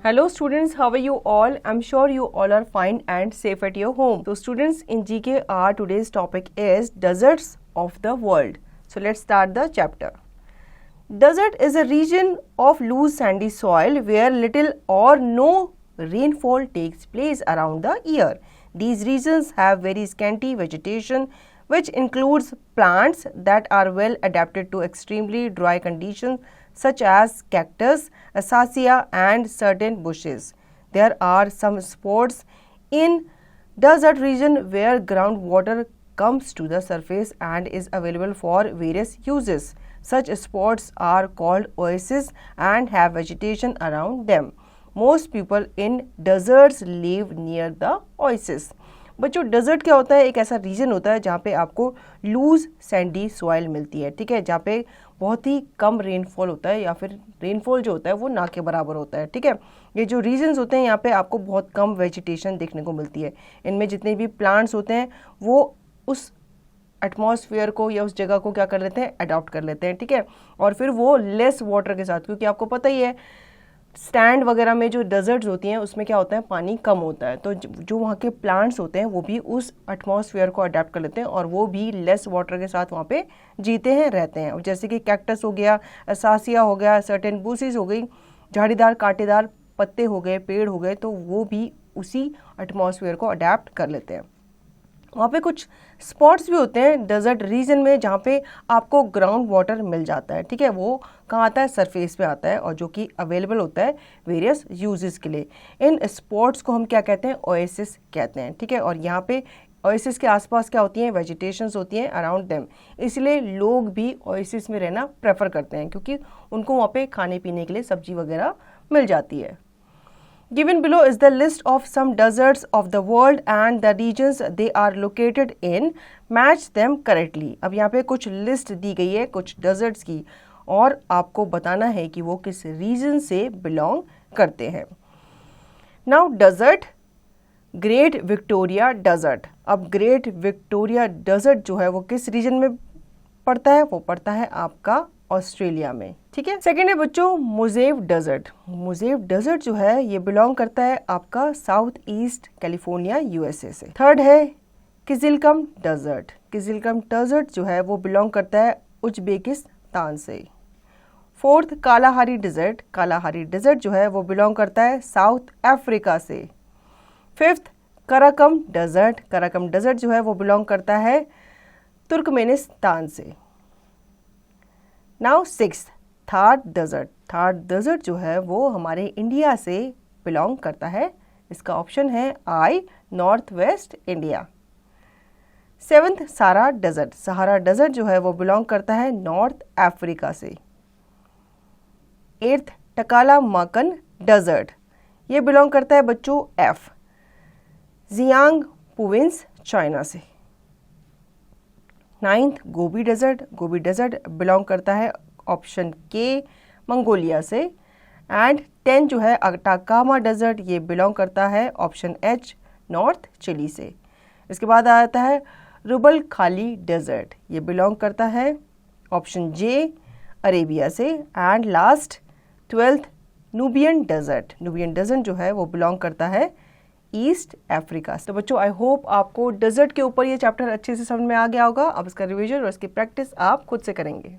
Hello students, how are you all? I'm sure you all are fine and safe at your home. So students, in GKR today's topic is deserts of the world. So let's start the chapter. Desert is a region of loose sandy soil where little or no rainfall takes place around the year. These regions have very scanty vegetation which includes plants that are well adapted to extremely dry conditions such as cactus, acacia and certain bushes. There are some spots in desert region where groundwater comes to the surface and is available for various uses. Such spots are called oases and have vegetation around them. Most people in deserts live near the oasis. बच्चों desert क्या होता है? एक ऐसा reason होता है जहाँ पे आपको लूज सैंडी सॉइल मिलती है, ठीक है, जहाँ पे बहुत ही कम रेनफॉल होता है या फिर रेनफॉल जो होता है वो ना के बराबर होता है, ठीक है। ये जो रीजन्स होते हैं यहाँ पे आपको बहुत कम वेजिटेशन देखने को मिलती है। इनमें जितने भी प्लांट्स होते हैं वो उस एटमॉस्फेयर को या उस जगह को क्या कर लेते हैं, अडॉप्ट कर लेते हैं, ठीक है। और फिर वो लेस वाटर के साथ, क्योंकि आपको पता ही है स्टैंड वगैरह में जो डेजर्ट्स होती हैं उसमें क्या होता है, पानी कम होता है, तो जो वहाँ के प्लांट्स होते हैं वो भी उस एटमॉस्फेयर को अडेप्ट कर लेते हैं और वो भी लेस वाटर के साथ वहाँ पे जीते हैं, रहते हैं। जैसे कि कैक्टस हो गया, असासिया हो गया, सर्टेन बूसीज हो गई, झाड़ीदार कांटेदार पत्ते हो गए, पेड़ हो गए, तो वो भी उसी एटमॉस्फेयर को अडेप्ट कर लेते हैं। वहाँ पे कुछ स्पॉट्स भी होते हैं डेजर्ट रीजन में जहाँ पे आपको ग्राउंड वाटर मिल जाता है, ठीक है। वो कहाँ आता है, सरफेस पे आता है और जो कि अवेलेबल होता है वेरियस यूजेस के लिए। इन स्पॉट्स को हम क्या कहते हैं, ओएसिस कहते हैं, ठीक है। और यहाँ पे ओएसिस के आसपास क्या होती हैं, वेजिटेशंस होती हैं अराउंड देम, इसलिए लोग भी ओएसिस में रहना प्रेफर करते हैं क्योंकि उनको वहाँ पे खाने पीने के लिए सब्जी वगैरह मिल जाती है। Given below is the list of some deserts of the world and the regions they are located in. Match them correctly. अब यहाँ पे कुछ लिस्ट दी गई है कुछ डेजर्ट्स की और आपको बताना है कि वो किस रीजन से बिलोंग करते हैं। Now desert, great Victoria desert. अब ग्रेट विक्टोरिया डेजर्ट जो है वो किस रीजन में पड़ता है, वो पड़ता है आपका ऑस्ट्रेलिया में, ठीक है। सेकेंड है बच्चों मोजेव डेजर्ट। मोजेव डेजर्ट जो है ये बिलोंग करता है आपका साउथ ईस्ट कैलिफोर्निया यूएसए से। थर्ड है किजिलकम डेजर्ट। किजिलकम डेजर्ट जो है वो बिलोंग करता है उज्बेकिस्तान से। Fourth Kalahari desert. Kalahari desert जो है वो बिलोंग करता है साउथ अफ्रीका से। Fifth Karakum desert. Karakum desert जो है वो बिलोंग करता है तुर्कमेनिस्तान से। Now sixth Thar desert. Thar desert जो है वो हमारे इंडिया से बिलोंग करता है, इसका ऑप्शन है I, north west India. Seventh Sahara desert. Sahara desert जो है वो बिलोंग करता है नॉर्थ अफ्रीका से। एट्थ टकाला माकन डेजर्ट, ये बिलोंग करता है बच्चों एफ, जियांग प्रोविंस चाइना से। Ninth Gobi desert. Gobi desert belong करता है ऑप्शन के, मंगोलिया से। एंड 10 जो है अटाकामा डेजर्ट, ये बिलोंग करता है ऑप्शन एच, नॉर्थ चिली से। इसके बाद आता है रुबल खाली डेजर्ट, ये बिलोंग करता है ऑप्शन जे, अरेबिया से। And last 12th Nubian desert. Nubian desert जो है वो बिलोंग करता है ईस्ट अफ्रीका। तो बच्चों आई होप आपको डेजर्ट के ऊपर ये चैप्टर अच्छे से समझ में आ गया होगा। अब इसका रिवीजन और इसकी प्रैक्टिस आप खुद से करेंगे।